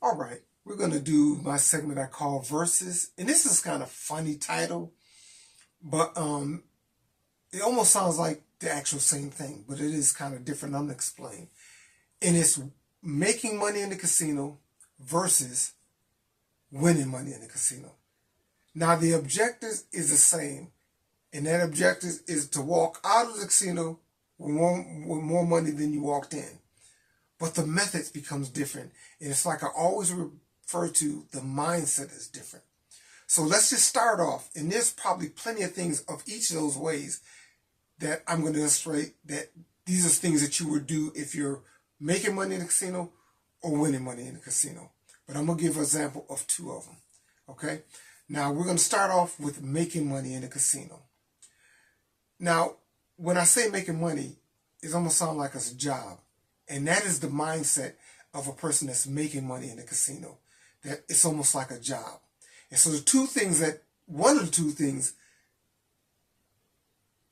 All right, we're going to do my segment I call Verses. And this is kind of funny title, but it almost sounds like the actual same thing, but it is kind of different. I'm going to explain. And it's making money in the casino versus winning money in the casino. Now, the objective is the same, and that objective is to walk out of the casino with more money than you walked in. But the methods becomes different. And it's like I always refer to, the mindset is different. So let's just start off. And there's probably plenty of things of each of those ways that I'm going to illustrate that these are things that you would do if you're making money in the casino or winning money in the casino. But I'm going to give an example of two of them. Okay? Now, we're going to start off with making money in the casino. Now, when I say making money, it almost sounds like it's a job. And that is the mindset of a person that's making money in the casino. That it's almost like a job. And so one of the two things,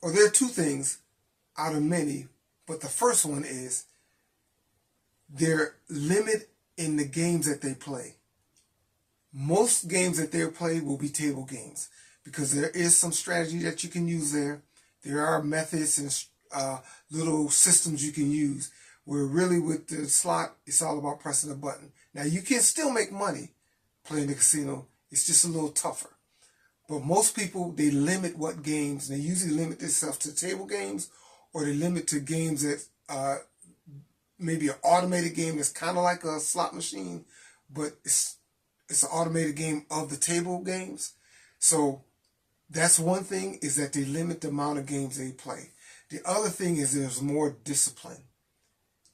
or there are two things out of many, but the first one is their limit in the games that they play. Most games that they play will be table games because there is some strategy that you can use there. There are methods and little systems you can use. Where really with the slot, it's all about pressing a button. Now, you can still make money playing the casino. It's just a little tougher. But most people, they limit what games. They usually limit themselves to table games, or they limit to games that maybe an automated game that's kind of like a slot machine, but it's an automated game of the table games. So that's one thing, is that they limit the amount of games they play. The other thing is there's more discipline.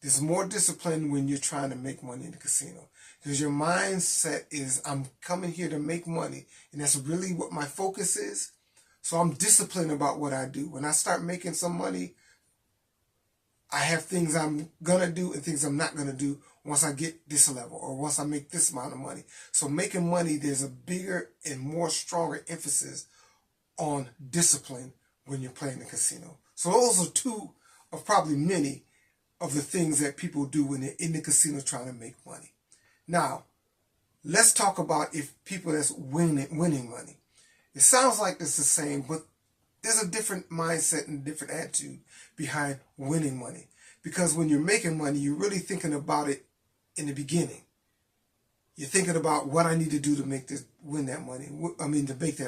There's more discipline when you're trying to make money in the casino, because your mindset is, I'm coming here to make money, and that's really what my focus is. So I'm disciplined about what I do. When I start making some money, I have things I'm going to do and things I'm not going to do once I get this level or once I make this amount of money. So making money, there's a bigger and more stronger emphasis on discipline when you're playing the casino. So those are two of probably many of the things that people do when they're in the casino trying to make money. Now, let's talk about if people that's winning money. It sounds like it's the same, but there's a different mindset and different attitude behind winning money. Because when you're making money, you're really thinking about it in the beginning. You're thinking about what I need to do to make to make that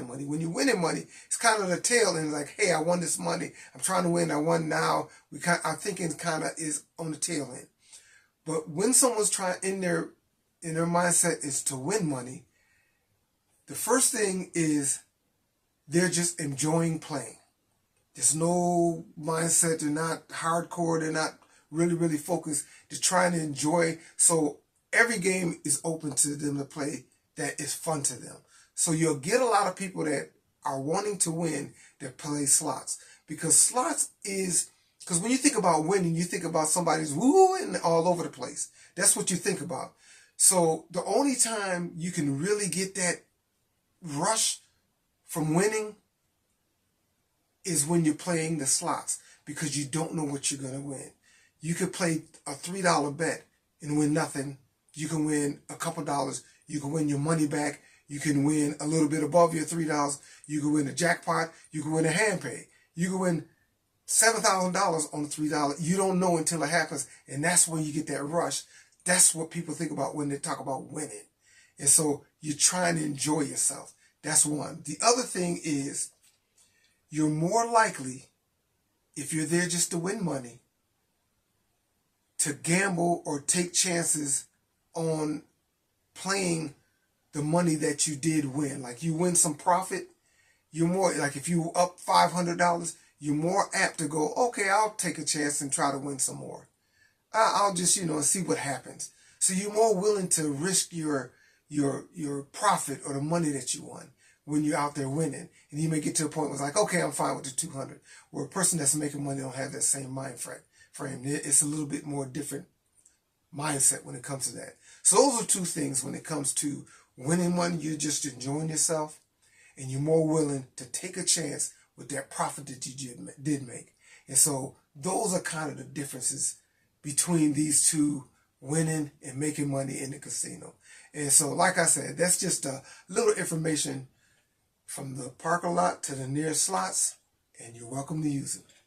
money. When you're winning money, it's kind of the tail end, like, hey, I won this money. I'm trying to win. I won now. Our thinking kind of is on the tail end. But when someone's in their mindset is to win money, the first thing is they're just enjoying playing. There's no mindset. They're not hardcore. They're not really, really focused. They're trying to enjoy. So every game is open to them to play that is fun to them. So you'll get a lot of people that are wanting to win that play slots. Because slots is, because when you think about winning, you think about somebody's wooing all over the place. That's what you think about. So the only time you can really get that rush from winning is when you're playing the slots, because you don't know what you're going to win. You could play a $3 bet and win nothing. You can win a couple dollars. You can win your money back. You can win a little bit above your $3. You can win a jackpot. You can win a hand pay. You can win $7,000 on the $3. You don't know until it happens, and that's when you get that rush. That's what people think about when they talk about winning. And so you're trying to enjoy yourself. That's one. The other thing is you're more likely, if you're there just to win money, to gamble or take chances on playing the money that you did win. Like you win some profit, you're more, like if you up $500, you're more apt to go, okay, I'll take a chance and try to win some more. I'll just, see what happens. So you're more willing to risk your profit or the money that you won when you're out there winning. And you may get to a point where it's like, okay, I'm fine with the 200. Where a person that's making money don't have that same mind frame. It's a little bit more different mindset when it comes to that. So those are two things when it comes to winning money. You're just enjoying yourself, and you're more willing to take a chance with that profit that you did make. And so those are kind of the differences between these two winning and making money in the casino. And so, like I said, that's just a little information from the parking lot to the nearest slots, and you're welcome to use it.